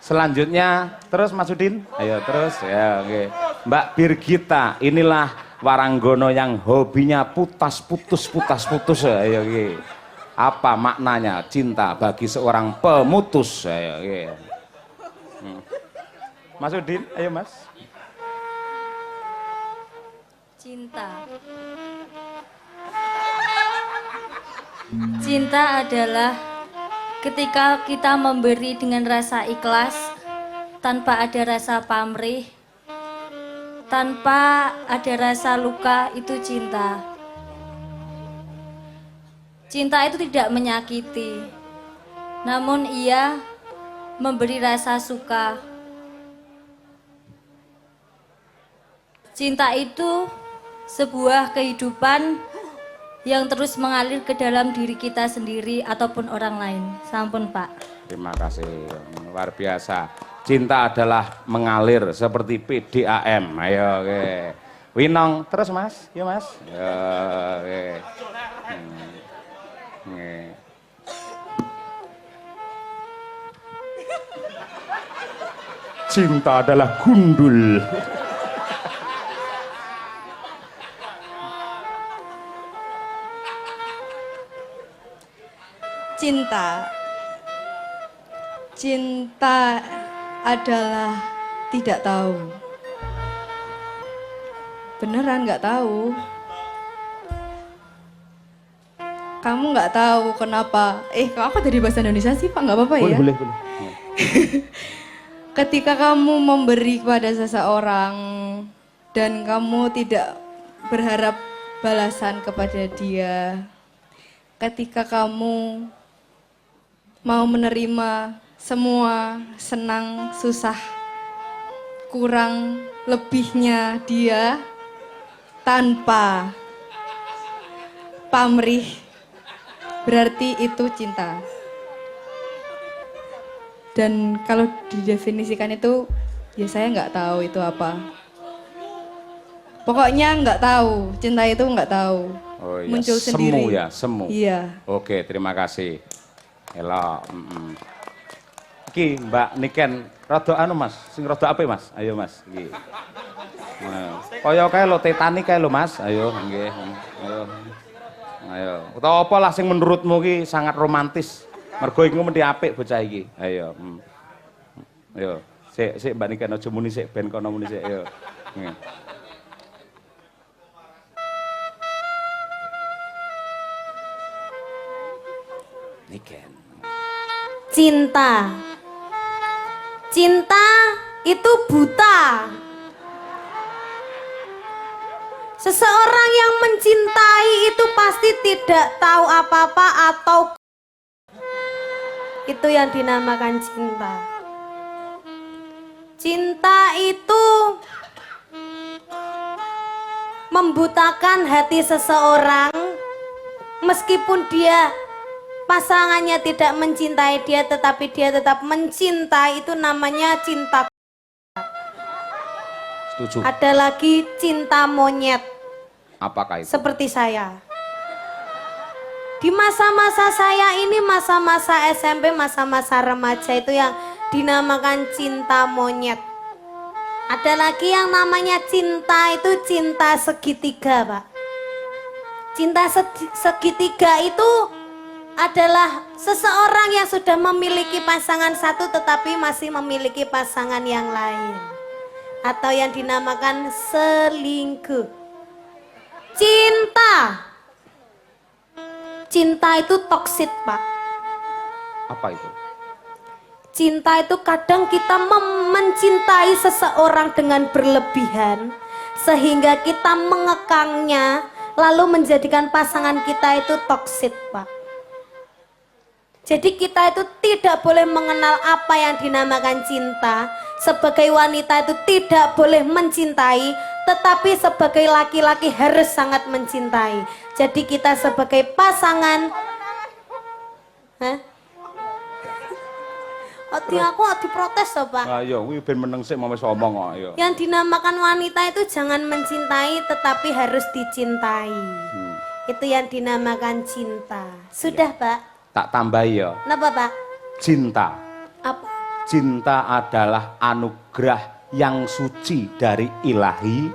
Selanjutnya terus Mas Udin, ayo terus ya, oke. Mbak Birgita, inilah waranggono yang hobinya putus ya, ayo oke. Apa maknanya cinta bagi seorang pemutus, ayo oke. Mas Udin, ayo Mas. Cinta. Cinta adalah ketika kita memberi dengan rasa ikhlas, tanpa ada rasa pamrih, tanpa ada rasa luka, itu cinta. Cinta itu tidak menyakiti, namun ia memberi rasa suka. Cinta itu sebuah kehidupan yang terus mengalir ke dalam diri kita sendiri ataupun orang lain. Sampun Pak. Terima kasih, luar biasa. Cinta adalah mengalir seperti PDAM. Ayo, oke. Winong terus Mas, ya Mas. Oke. Cinta adalah gundul. Cinta adalah tidak tahu. Beneran nggak tahu. Kamu nggak tahu kenapa. Kok aku dari bahasa Indonesia sih Pak? Nggak apa-apa ya? Boleh. Ketika kamu memberi kepada seseorang dan kamu tidak berharap balasan kepada dia, ketika kamu mau menerima semua senang, susah, kurang, lebihnya dia tanpa pamrih, berarti itu cinta. Dan kalau didefinisikan itu, ya saya nggak tahu itu apa. Pokoknya nggak tahu, cinta itu nggak tahu. Oh iya, Muncul sendiri. Semu ya, semu. Iya. Oke, terima kasih. Hello. Iki Mbak Niken, rada anu Mas, sing rada apik Mas. Ayo Mas, iki. Kaya kae lo Titanic kae lo Mas. Ayo, nggih. Ayo. Utawa apa lah sing menurutmu ki sangat romantis. Mergo iku mesti apik bocah iki. Ayo. Ayo. Sik Mbak Niken aja muni sik ben kono muni sik. Ayo. Nggih. Niken. Cinta. Cinta itu buta. Seseorang yang mencintai itu pasti tidak tahu apa-apa atau itu yang dinamakan cinta. Cinta itu membutakan hati seseorang meskipun dia pasangannya tidak mencintai dia, tetapi dia tetap mencintai, itu namanya cinta. Setuju. Ada lagi cinta monyet. Apakah itu? Seperti saya. Di masa-masa saya ini, masa-masa SMP, masa-masa remaja, itu yang dinamakan cinta monyet. Ada lagi yang namanya cinta, itu cinta segitiga, Pak. Cinta segitiga itu adalah seseorang yang sudah memiliki pasangan satu tetapi masih memiliki pasangan yang lain, atau yang dinamakan selingkuh. Cinta itu toksit, Pak. Apa itu? Cinta itu kadang kita mencintai seseorang dengan berlebihan sehingga kita mengekangnya lalu menjadikan pasangan kita itu toksit, Pak. Jadi kita itu tidak boleh mengenal apa yang dinamakan cinta. Sebagai wanita itu tidak boleh mencintai, tetapi sebagai laki-laki harus sangat mencintai. Jadi kita sebagai pasangan, aku diprotes loh Pak. Ayo, wih ben meneng sik mau wis omong kok, ayo. Yang dinamakan wanita itu jangan mencintai, tetapi harus dicintai. Itu yang dinamakan cinta. Sudah, Pak? Tak tambahi ya. Kenapa, Pak? Cinta. Apa? Cinta adalah anugerah yang suci dari ilahi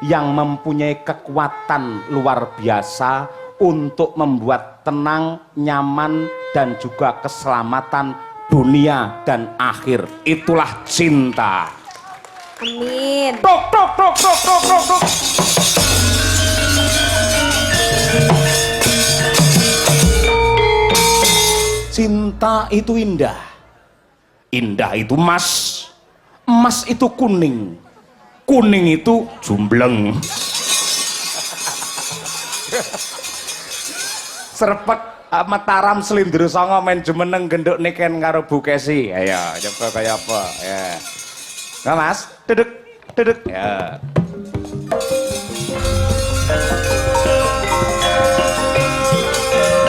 yang mempunyai kekuatan luar biasa untuk membuat tenang, nyaman, dan juga keselamatan dunia dan akhir. Itulah cinta. Amin. Tok, tok, tok, tok, tok, tok, tok. Cinta itu indah. Indah itu emas. Emas itu kuning. Kuning itu jumbleng. Serpet Mataram Slindro Songo main jumeneng genduk niken karo Bu Kesi. Ayo, coba kaya apa? Ya. Nah, Mas, dedek, dedek. Ya.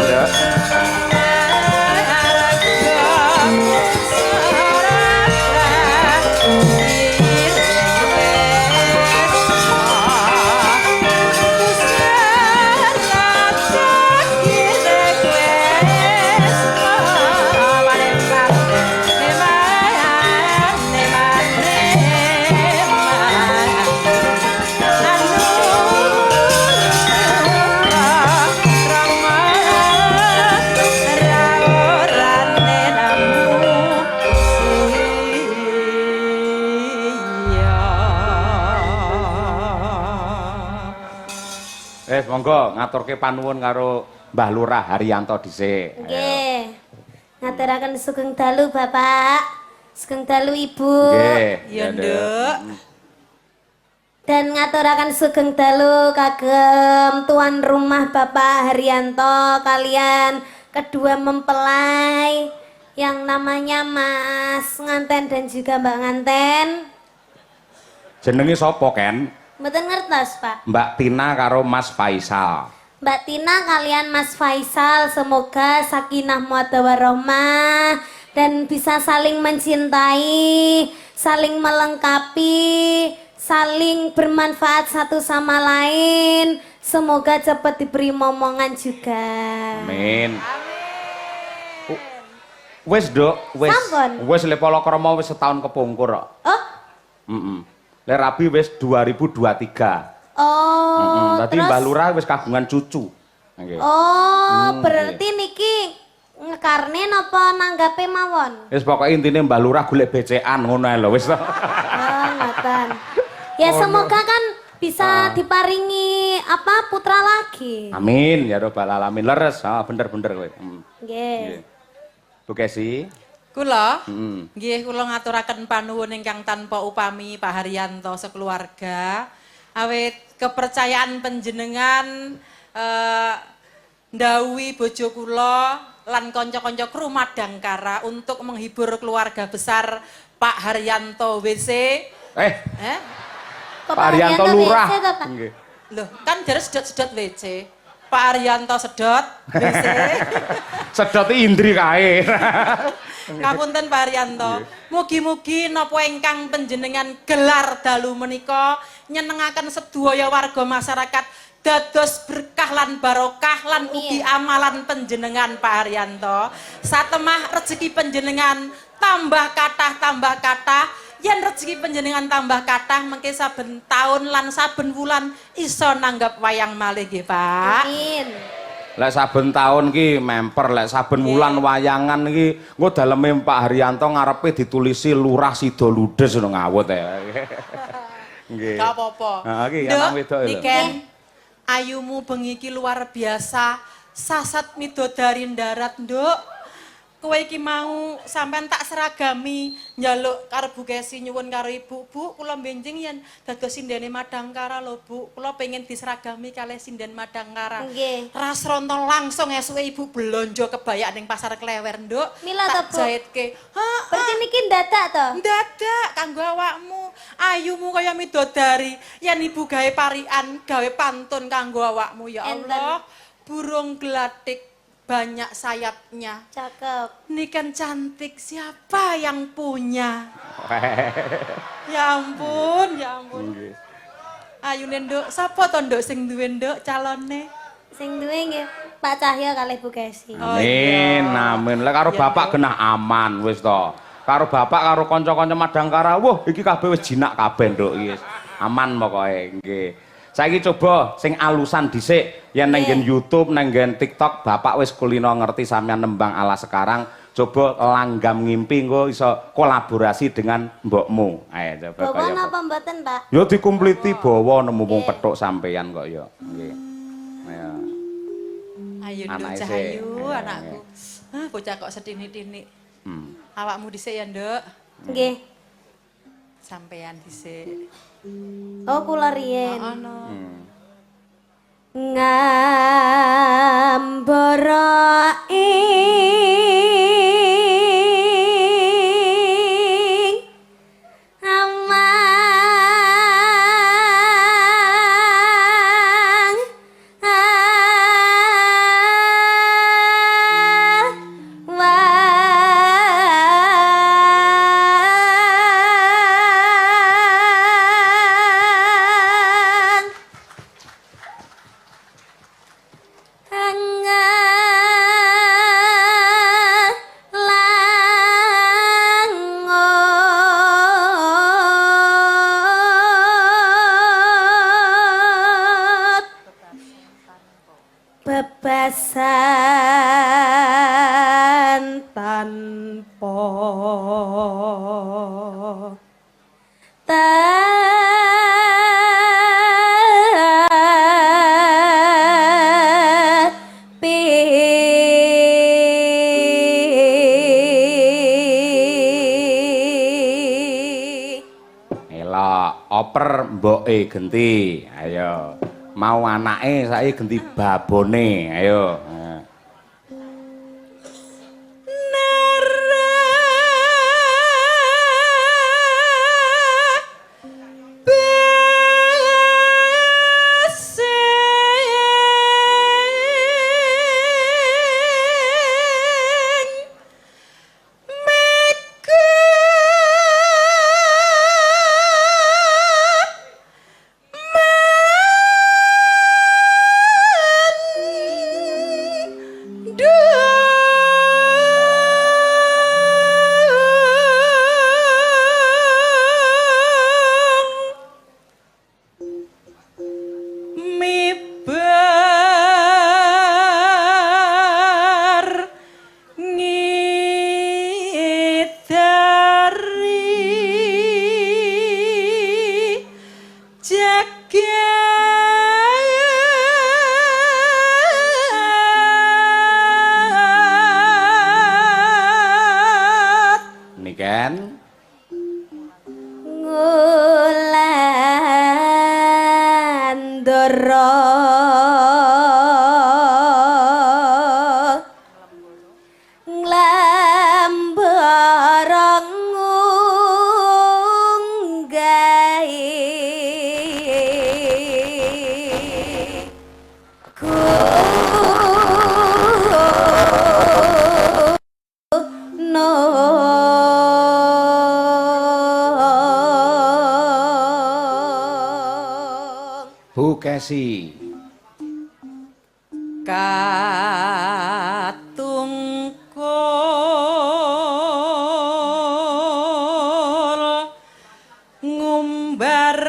Ya. Monggo ngaturke panuwun karo Mbah Lurah Haryanto dhisik. Nggih. Ngaturaken sugeng dalu Bapak. Sugeng dalu Ibu. Nggih. Ya, Nduk. Dan ngaturaken sugeng dalu kagem tuan rumah Bapak Haryanto kalian kedua mempelai yang namanya Mas Nganten dan juga Mbak Nganten. Jenenge sapa, Ken? Mboten ngertos, Pak. Mbak Tina karo Mas Faisal. Mbak Tina kalian Mas Faisal semoga sakinah mawaddah warahmah dan bisa saling mencintai, saling melengkapi, saling bermanfaat satu sama lain. Semoga cepat diberi momongan juga. Amin. Wes, Dok, wes. Sampun. Wes le palakrama wis setahun kepungkur kok. Oh, Heeh. Le rabi wis 2023. oh, Berarti terus. Mbah Lurah wis kagungan cucu. Nggih. Oh, berarti niki ngekarne napa nanggape mawon? Wis pokoke intine Mbah Lurah golek becekan ngono ae lho wis. Oh, ngoten. Ya semoga kan bisa diparingi apa putra lagi. Amin ya rabbal alamin. Leres, bener-bener kowe. Nggih. Bu Kesi. Kula, Heeh. nggih kula ngaturaken panuwun ingkang tanpa upami Pak Haryanto sekeluarga. Awit kepercayaan panjenengan ndhawuhi bojo kula lan kanca-kanca kru Madangkara untuk menghibur keluarga besar Pak Haryanto WC. Kok Pak Haryanto Lurah. WC to, Pak? Nggih. Loh, kan dari sedot-sedot WC. Pak Haryanto sedot WC. Sedot indri kae. Ngapunten Pak Haryanto. Mugi-mugi napa ingkang panjenengan gelar dalu menika nyenengaken sedaya warga masyarakat dados berkah lan barokah lan ugi amalan panjenengan Pak Haryanto. Satemah rezeki panjenengan tambah kathah yen rezeki panjenengan tambah kathah mengke saben taun lan saben wulan iso nanggap wayang malih nggih Pak. Amin. Lek saben taun ki memper, lek saben wulan wayangan iki engko daleme Pak Haryanto ngarepe ditulisi Lurah Sida Ludes ngono ngawut ya. Nggih. Gak apa-apa. Nah, iki anak wedok lho. Niken, ayumu bengi iki luar biasa. Sasat midodari darat, Nduk. Kowe iki mau sampean tak seragami njaluk karo Bu Kesi nyuwun karo Ibu. Bu, kula benjing yen dados sindene Madangkara lho, Bu. Kula pengen diseragami kalih sinden Madangkara. Nggih. Ras ronto langsung esuke Ibu belanja kebaya ning Pasar Klewer, Nduk. Mila to, tak Bu? jahitke. Heeh. Berarti niki dadak to? Dadak kanggo awakmu. Ayumu kaya midodari. Yen ibu gawe parian, gawe pantun kanggo awakmu ya Allah. Burung gelatik banyak sayapnya. Cakep. Niken cantik, siapa yang punya? Ya ampun, ya ampun. Ayune Nduk, sapa to Nduk sing duwe Nduk calone? Sing duwe nggih Pak Cahya kalih Bu Kesi. Oh, Amin, iya. amin. Lek karo Iya, bapak Nduk. genah aman wis to. karo bapak karo kanca-kanca Madangkara. Wah, iki kabeh wis jinak kabeh, Nduk. Iki aman pokoke. Nggih. Saiki coba sing alusan dhisik yen nang nggen YouTube, nang nggen TikTok, bapak wis kulino ngerti sampean nembang ala sekarang. Coba langgam ngimpi engko iso kolaborasi dengan mbokmu. Ayo coba Bapak kaya napa mboten, Pak? ya dikumpliti bawa nemu wong pethuk sampeyan kok ya. Nggih. Ya. Ayo Nduk Anake Cahayu, sih. anakku. Ah, bocah kok sedini-dini. Awakmu dhisik ya, Nduk. Nggih. Sampean dhisik. Oh, kula riyen. Ono. Ngambara ing amang bebasan tanpa tapi Elok, oper mboke genti. Ayo. Mau anake saiki genti babone. Ayo. Mibar ngidari jagat Niken. Ngulandara nglambara ngunggahi Bu Kesi. Katungkul ngumbar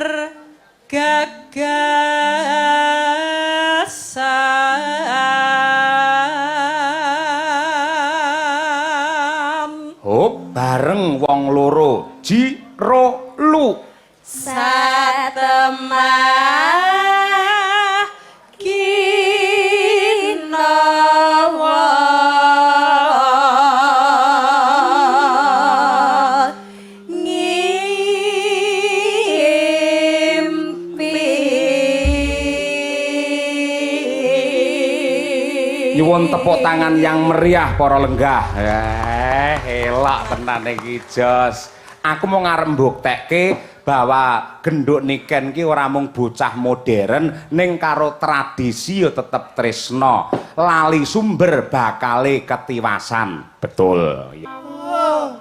gagasan Hop bareng wong loro jiro lu. satemah kinawa ngimpi Nyuwun tepuk tangan yang meriah para lenggah. Elak tenan iki jos. Aku mau ngarep mbuktekke bahwa genduk Niken ki ora mung bocah modern ning karo tradisi ya tetep tresno. Lali sumber bakale ketiwasan. Betul.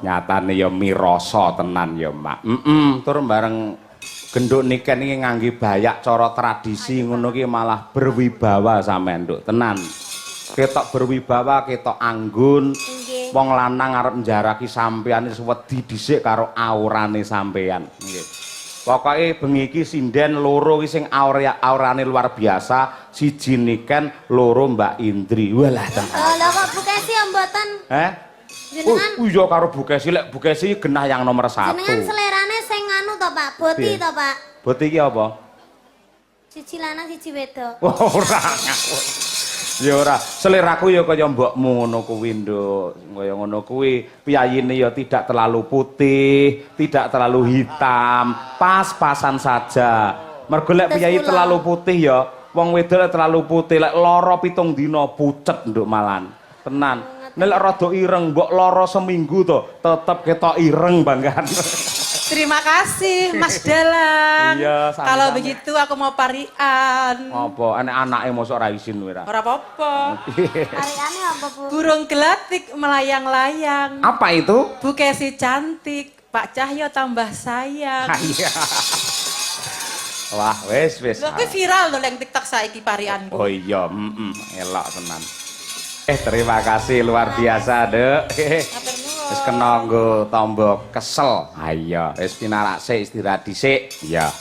Nyatane ya mirasa tenan ya, Mak. Tur bareng genduk Niken iki ngangge bayak cara tradisi ngono ki malah berwibawa sampean, Nduk. Tenan. Ketok berwibawa, ketok anggun. Nggih. wong lanang arep njaraki sampean wis wedi dhisik karo aurane sampean. Nggih. Pokoke bengi iki sinden loro iki sing aurane luar biasa, siji niken, loro Mbak Indri. Walah ta. Lah kok Bukesi ya mboten? Jenengan Iya karo Bukesi, lek Bukesi genah yang nomor 1. jenengan selerane sing anu to, Pak? Boti to, Pak? Boti iki apa? Siji lanang siji wedok. Ora ngawur. Ya ora, seleraku ya kaya mbokmu ngono kuwi, Nduk. Kaya ngono kuwi, piyayine ya tidak terlalu putih, tidak terlalu hitam, pas-pasan saja. Mergo lek piyayi terlalu putih ya, wong wedok lek terlalu putih lek lara 7 dina pucet, Nduk malan. Tenan. Nek lek rada ireng mbok lara seminggu to, tetep ketok ireng banggan. Terima kasih Mas Dalang. Iya, sama-sama. Kalau begitu aku mau parian. Apa? Anake mosok ra isin kowe ra. Ora apa-apa. Hariane apa, Bu? Burung gelatik melayang-layang. Apa itu? Bukesi cantik, Pak Cahyo tambah sayang. Iya. Wah, wis. Lho kuwi viral lho yang TikTok saiki parianku. Oh iya, elok tenan. Terima kasih luar biasa, Dek. Wis kena nggo tombo kesel. Ayo, wis pinarak sik istirahat dhisik. Iya.